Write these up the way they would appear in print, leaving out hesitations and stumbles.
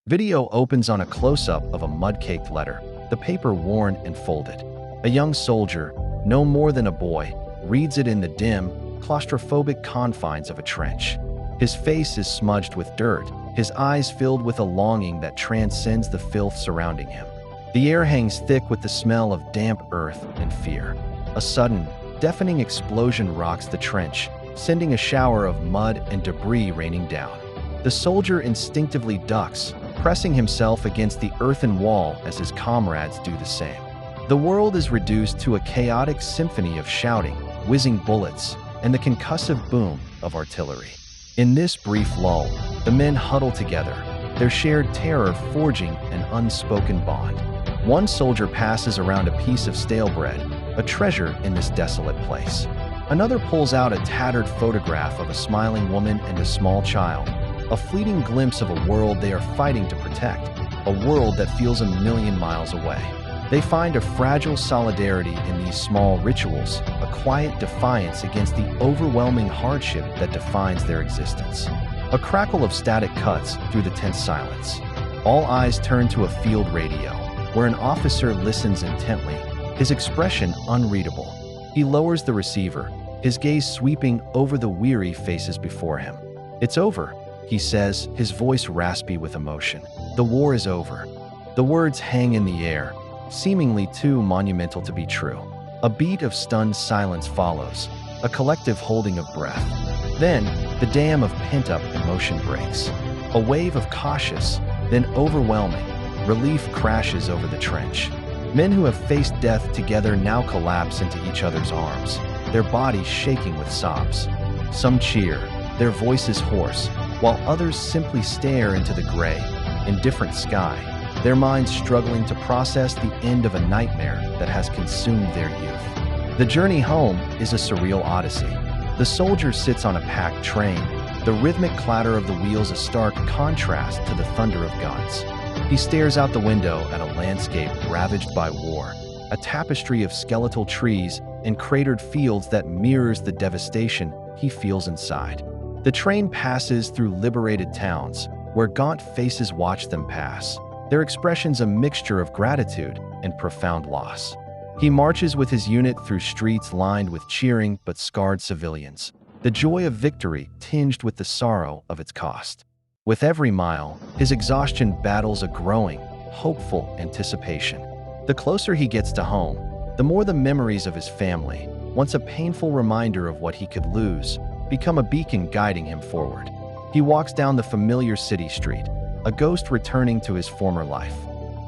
Video opens on a close-up of a mud-caked letter, the paper worn and folded. A young soldier, no more than a boy, reads it in the dim, claustrophobic confines of a trench. His face is smudged with dirt, his eyes filled with a longing that transcends the filth surrounding him. The air hangs thick with the smell of damp earth and fear. A sudden, deafening explosion rocks the trench, sending a shower of mud and debris raining down. The soldier instinctively ducks, pressing himself against the earthen wall as his comrades do the same. The world is reduced to a chaotic symphony of shouting, whizzing bullets, and the concussive boom of artillery. In this brief lull, the men huddle together, their shared terror forging an unspoken bond. One soldier passes around a piece of stale bread, a treasure in this desolate place. Another pulls out a tattered photograph of a smiling woman and a small child, a fleeting glimpse of a world they are fighting to protect, a world that feels a million miles away. They find a fragile solidarity in these small rituals, a quiet defiance against the overwhelming hardship that defines their existence. A crackle of static cuts through the tense silence. All eyes turn to a field radio, where an officer listens intently, his expression unreadable. He lowers the receiver, his gaze sweeping over the weary faces before him. "It's over," he says, his voice raspy with emotion. "The war is over." The words hang in the air, seemingly too monumental to be true. A beat of stunned silence follows, a collective holding of breath. Then, the dam of pent-up emotion breaks. A wave of cautious, then overwhelming, relief crashes over the trench. Men who have faced death together now collapse into each other's arms, their bodies shaking with sobs. Some cheer, their voices hoarse, while others simply stare into the gray, indifferent sky, their minds struggling to process the end of a nightmare that has consumed their youth. The journey home is a surreal odyssey. The soldier sits on a packed train, the rhythmic clatter of the wheels a stark contrast to the thunder of guns. He stares out the window at a landscape ravaged by war, a tapestry of skeletal trees and cratered fields that mirrors the devastation he feels inside. The train passes through liberated towns, where gaunt faces watch them pass, their expressions a mixture of gratitude and profound loss. He marches with his unit through streets lined with cheering but scarred civilians, the joy of victory tinged with the sorrow of its cost. With every mile, his exhaustion battles a growing, hopeful anticipation. The closer he gets to home, the more the memories of his family, once a painful reminder of what he could lose, become a beacon guiding him forward. He walks down the familiar city street, a ghost returning to his former life.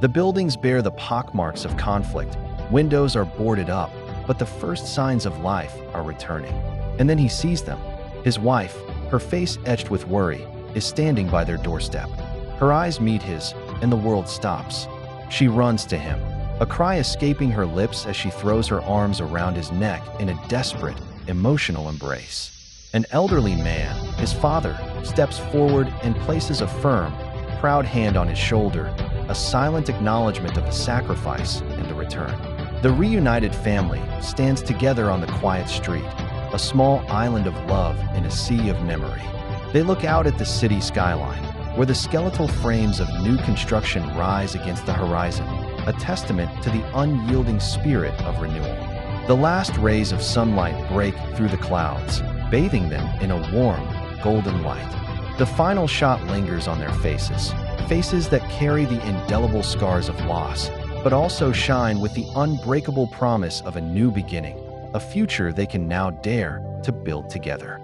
The buildings bear the pockmarks of conflict, windows are boarded up, but the first signs of life are returning. And then he sees them. His wife, her face etched with worry, is standing by their doorstep. Her eyes meet his, and the world stops. She runs to him, a cry escaping her lips as she throws her arms around his neck in a desperate, emotional embrace. An elderly man, his father, steps forward and places a firm, proud hand on his shoulder, a silent acknowledgement of the sacrifice and the return. The reunited family stands together on the quiet street, a small island of love in a sea of memory. They look out at the city skyline, where the skeletal frames of new construction rise against the horizon, a testament to the unyielding spirit of renewal. The last rays of sunlight break through the clouds, bathing them in a warm, golden light. The final shot lingers on their faces, faces that carry the indelible scars of loss, but also shine with the unbreakable promise of a new beginning, a future they can now dare to build together.